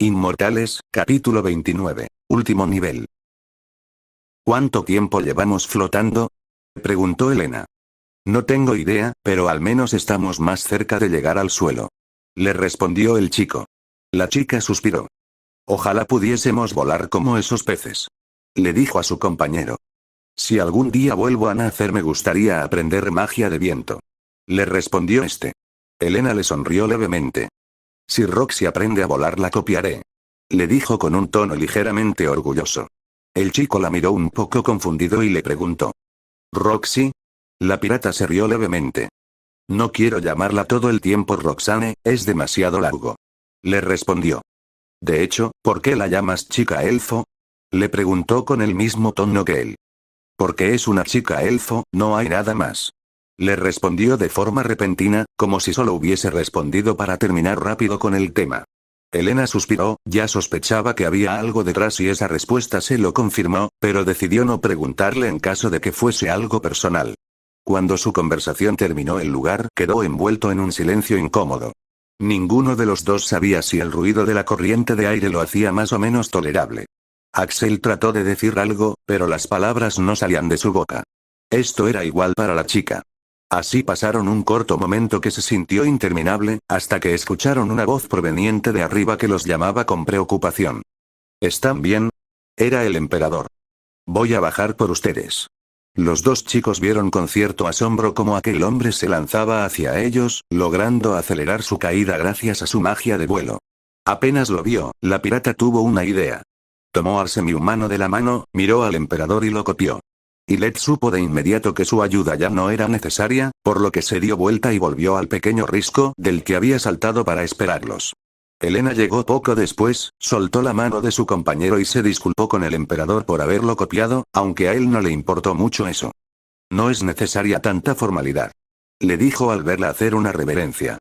Inmortales, capítulo 29. Último nivel. ¿Cuánto tiempo llevamos flotando?, preguntó Elena. No tengo idea, pero al menos estamos más cerca de llegar al suelo, le respondió el chico. La chica suspiró. Ojalá pudiésemos volar como esos peces, le dijo a su compañero. Si algún día vuelvo a nacer me gustaría aprender magia de viento, le respondió este. Elena le sonrió levemente. Si Roxy aprende a volar la copiaré, le dijo con un tono ligeramente orgulloso. El chico la miró un poco confundido y le preguntó. ¿Roxy? La pirata se rió levemente. No quiero llamarla todo el tiempo Roxane, es demasiado largo, le respondió. De hecho, ¿por qué la llamas chica elfo?, le preguntó con el mismo tono que él. Porque es una chica elfo, no hay nada más, le respondió de forma repentina, como si solo hubiese respondido para terminar rápido con el tema. Elena suspiró, ya sospechaba que había algo detrás y esa respuesta se lo confirmó, pero decidió no preguntarle en caso de que fuese algo personal. Cuando su conversación terminó el lugar quedó envuelto en un silencio incómodo. Ninguno de los dos sabía si el ruido de la corriente de aire lo hacía más o menos tolerable. Axel trató de decir algo, pero las palabras no salían de su boca. Esto era igual para la chica. Así pasaron un corto momento que se sintió interminable, hasta que escucharon una voz proveniente de arriba que los llamaba con preocupación. ¿Están bien? Era el emperador. Voy a bajar por ustedes. Los dos chicos vieron con cierto asombro cómo aquel hombre se lanzaba hacia ellos, logrando acelerar su caída gracias a su magia de vuelo. Apenas lo vio, la pirata tuvo una idea. Tomó al semihumano de la mano, miró al emperador y lo copió. Led supo de inmediato que su ayuda ya no era necesaria, por lo que se dio vuelta y volvió al pequeño risco del que había saltado para esperarlos. Elena llegó poco después, soltó la mano de su compañero y se disculpó con el emperador por haberlo copiado, aunque a él no le importó mucho eso. No es necesaria tanta formalidad, le dijo al verla hacer una reverencia.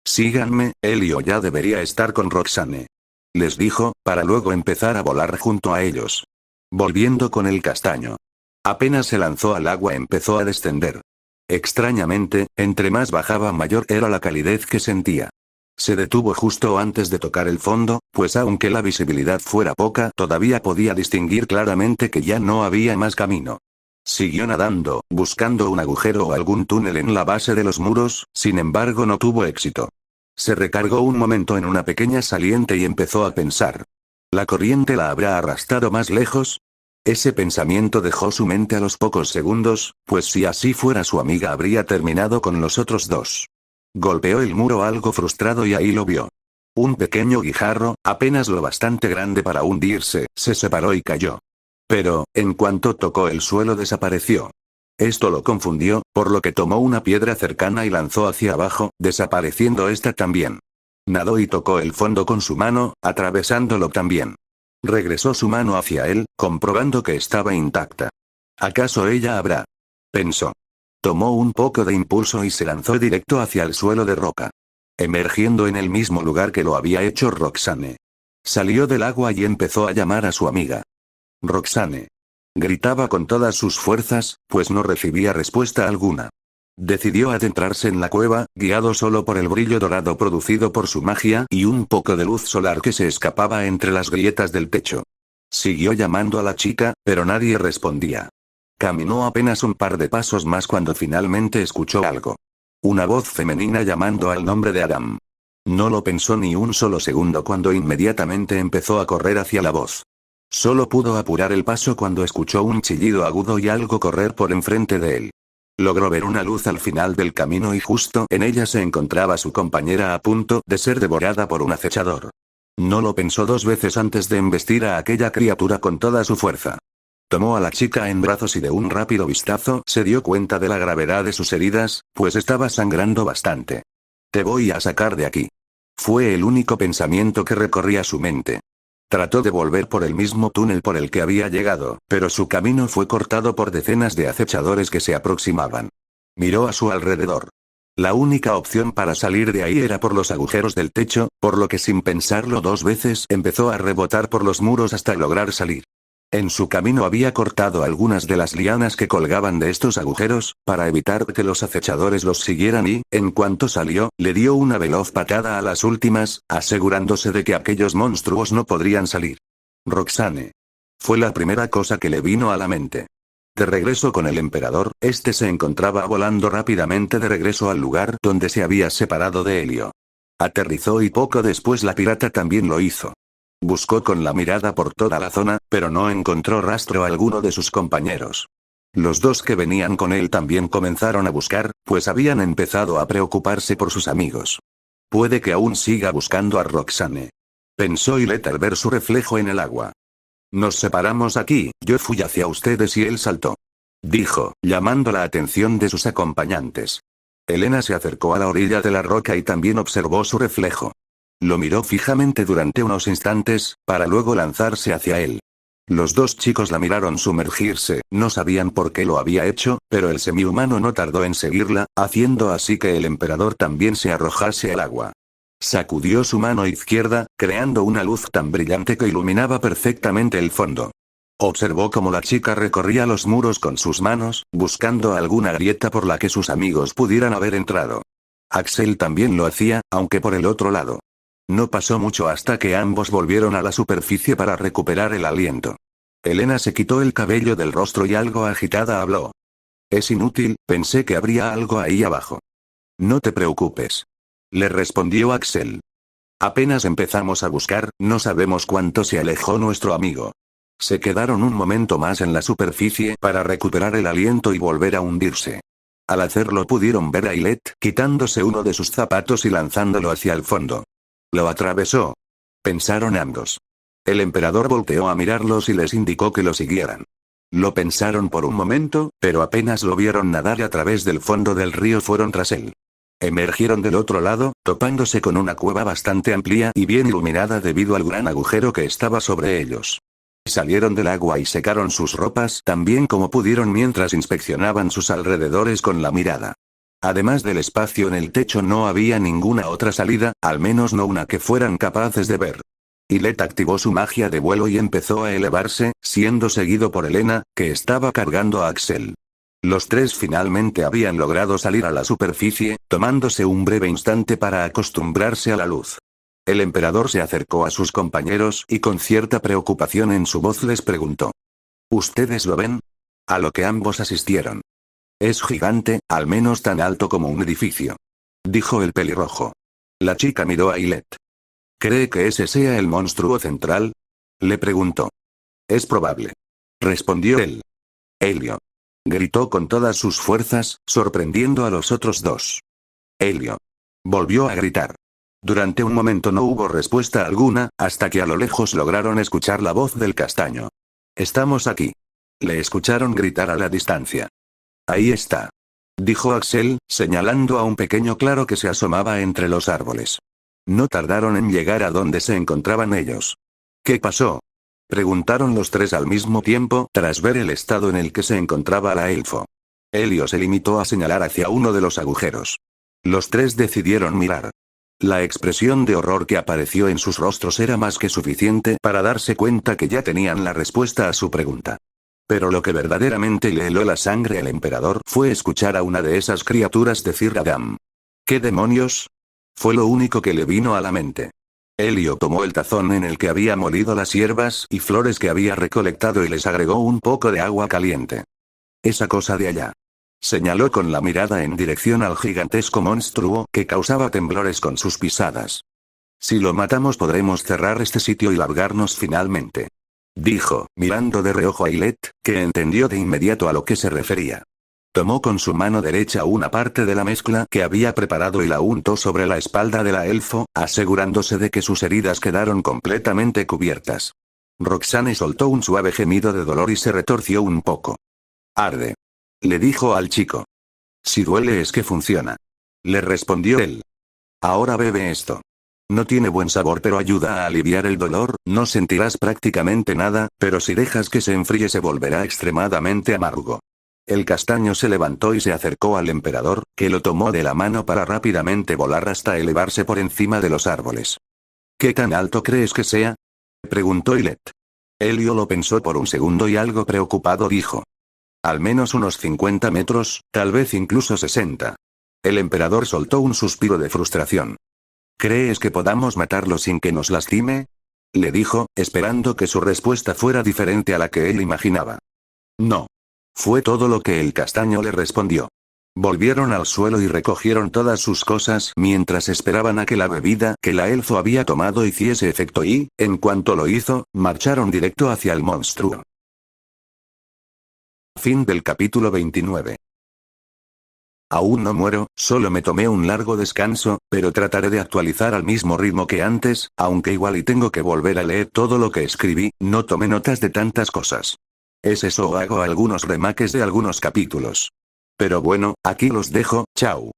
Síganme, Elio ya debería estar con Roxane, les dijo, para luego empezar a volar junto a ellos. Volviendo con el castaño. Apenas se lanzó al agua empezó a descender. Extrañamente, entre más bajaba mayor era la calidez que sentía. Se detuvo justo antes de tocar el fondo, pues aunque la visibilidad fuera poca todavía podía distinguir claramente que ya no había más camino. Siguió nadando, buscando un agujero o algún túnel en la base de los muros, sin embargo no tuvo éxito. Se recargó un momento en una pequeña saliente y empezó a pensar. ¿La corriente la habrá arrastrado más lejos? Ese pensamiento dejó su mente a los pocos segundos, pues si así fuera su amiga habría terminado con los otros dos. Golpeó el muro algo frustrado y ahí lo vio. Un pequeño guijarro, apenas lo bastante grande para hundirse, se separó y cayó. Pero, en cuanto tocó el suelo desapareció. Esto lo confundió, por lo que tomó una piedra cercana y lanzó hacia abajo, desapareciendo esta también. Nadó y tocó el fondo con su mano, atravesándolo también. Regresó su mano hacia él, comprobando que estaba intacta. ¿Acaso ella habrá? Pensó. Tomó un poco de impulso y se lanzó directo hacia el suelo de roca. Emergiendo en el mismo lugar que lo había hecho Roxane. Salió del agua y empezó a llamar a su amiga. Roxane. Gritaba con todas sus fuerzas, pues no recibía respuesta alguna. Decidió adentrarse en la cueva, guiado solo por el brillo dorado producido por su magia y un poco de luz solar que se escapaba entre las grietas del techo. Siguió llamando a la chica, pero nadie respondía. Caminó apenas un par de pasos más cuando finalmente escuchó algo. Una voz femenina llamando al nombre de Adam. No lo pensó ni un solo segundo cuando inmediatamente empezó a correr hacia la voz. Solo pudo apurar el paso cuando escuchó un chillido agudo y algo correr por enfrente de él. Logró ver una luz al final del camino y justo en ella se encontraba su compañera a punto de ser devorada por un acechador. No lo pensó dos veces antes de embestir a aquella criatura con toda su fuerza. Tomó a la chica en brazos y de un rápido vistazo se dio cuenta de la gravedad de sus heridas, pues estaba sangrando bastante. Te voy a sacar de aquí. Fue el único pensamiento que recorría su mente. Trató de volver por el mismo túnel por el que había llegado, pero su camino fue cortado por decenas de acechadores que se aproximaban. Miró a su alrededor. La única opción para salir de ahí era por los agujeros del techo, por lo que sin pensarlo dos veces empezó a rebotar por los muros hasta lograr salir. En su camino había cortado algunas de las lianas que colgaban de estos agujeros, para evitar que los acechadores los siguieran y, en cuanto salió, le dio una veloz patada a las últimas, asegurándose de que aquellos monstruos no podrían salir. Roxane. Fue la primera cosa que le vino a la mente. De regreso con el emperador, este se encontraba volando rápidamente de regreso al lugar donde se había separado de Helio. Aterrizó y poco después la pirata también lo hizo. Buscó con la mirada por toda la zona, pero no encontró rastro alguno de sus compañeros. Los dos que venían con él también comenzaron a buscar, pues habían empezado a preocuparse por sus amigos. Puede que aún siga buscando a Roxane. Pensó Hilette al ver su reflejo en el agua. Nos separamos aquí, yo fui hacia ustedes y él saltó. Dijo, llamando la atención de sus acompañantes. Elena se acercó a la orilla de la roca y también observó su reflejo. Lo miró fijamente durante unos instantes, para luego lanzarse hacia él. Los dos chicos la miraron sumergirse, no sabían por qué lo había hecho, pero el semihumano no tardó en seguirla, haciendo así que el emperador también se arrojase al agua. Sacudió su mano izquierda, creando una luz tan brillante que iluminaba perfectamente el fondo. Observó cómo la chica recorría los muros con sus manos, buscando alguna grieta por la que sus amigos pudieran haber entrado. Axel también lo hacía, aunque por el otro lado. No pasó mucho hasta que ambos volvieron a la superficie para recuperar el aliento. Elena se quitó el cabello del rostro y algo agitada habló. Es inútil, pensé que habría algo ahí abajo. No te preocupes. Le respondió Axel. Apenas empezamos a buscar, no sabemos cuánto se alejó nuestro amigo. Se quedaron un momento más en la superficie para recuperar el aliento y volver a hundirse. Al hacerlo pudieron ver a Hilette quitándose uno de sus zapatos y lanzándolo hacia el fondo. Lo atravesó. Pensaron ambos. El emperador volteó a mirarlos y les indicó que lo siguieran. Lo pensaron por un momento, pero apenas lo vieron nadar a través del fondo del río fueron tras él. Emergieron del otro lado, topándose con una cueva bastante amplia y bien iluminada debido al gran agujero que estaba sobre ellos. Salieron del agua y secaron sus ropas tan bien como pudieron mientras inspeccionaban sus alrededores con la mirada. Además del espacio en el techo no había ninguna otra salida, al menos no una que fueran capaces de ver. Hilette activó su magia de vuelo y empezó a elevarse, siendo seguido por Elena, que estaba cargando a Axel. Los tres finalmente habían logrado salir a la superficie, tomándose un breve instante para acostumbrarse a la luz. El emperador se acercó a sus compañeros y con cierta preocupación en su voz les preguntó. ¿Ustedes lo ven? A lo que ambos asistieron. Es gigante, al menos tan alto como un edificio. Dijo el pelirrojo. La chica miró a Hilette. ¿Cree que ese sea el monstruo central? Le preguntó. Es probable. Respondió él. Helio. Gritó con todas sus fuerzas, sorprendiendo a los otros dos. Helio. Volvió a gritar. Durante un momento no hubo respuesta alguna, hasta que a lo lejos lograron escuchar la voz del castaño. Estamos aquí. Le escucharon gritar a la distancia. Ahí está. Dijo Axel, señalando a un pequeño claro que se asomaba entre los árboles. No tardaron en llegar a donde se encontraban ellos. ¿Qué pasó? Preguntaron los tres al mismo tiempo, tras ver el estado en el que se encontraba la elfo. Helio se limitó a señalar hacia uno de los agujeros. Los tres decidieron mirar. La expresión de horror que apareció en sus rostros era más que suficiente para darse cuenta que ya tenían la respuesta a su pregunta. Pero lo que verdaderamente le heló la sangre al emperador fue escuchar a una de esas criaturas decir Adam. ¿Qué demonios? Fue lo único que le vino a la mente. Helio tomó el tazón en el que había molido las hierbas y flores que había recolectado y les agregó un poco de agua caliente. Esa cosa de allá. Señaló con la mirada en dirección al gigantesco monstruo que causaba temblores con sus pisadas. Si lo matamos podremos cerrar este sitio y largarnos finalmente. Dijo, mirando de reojo a Hilette, que entendió de inmediato a lo que se refería. Tomó con su mano derecha una parte de la mezcla que había preparado y la untó sobre la espalda de la elfo, asegurándose de que sus heridas quedaron completamente cubiertas. Roxane soltó un suave gemido de dolor y se retorció un poco. Arde. Le dijo al chico. Si duele es que funciona. Le respondió él. Ahora bebe esto. No tiene buen sabor pero ayuda a aliviar el dolor, no sentirás prácticamente nada, pero si dejas que se enfríe se volverá extremadamente amargo. El castaño se levantó y se acercó al emperador, que lo tomó de la mano para rápidamente volar hasta elevarse por encima de los árboles. ¿Qué tan alto crees que sea? Preguntó Hilette. Helio lo pensó por un segundo y algo preocupado dijo. Al menos unos 50 metros, tal vez incluso 60. El emperador soltó un suspiro de frustración. ¿Crees que podamos matarlo sin que nos lastime? Le dijo, esperando que su respuesta fuera diferente a la que él imaginaba. No. Fue todo lo que el castaño le respondió. Volvieron al suelo y recogieron todas sus cosas mientras esperaban a que la bebida que la elfo había tomado hiciese efecto y, en cuanto lo hizo, marcharon directo hacia el monstruo. Fin del capítulo 29. Aún no muero, solo me tomé un largo descanso, pero trataré de actualizar al mismo ritmo que antes, aunque igual y tengo que volver a leer todo lo que escribí, no tomé notas de tantas cosas. Es eso o hago algunos remakes de algunos capítulos. Pero bueno, aquí los dejo, chao.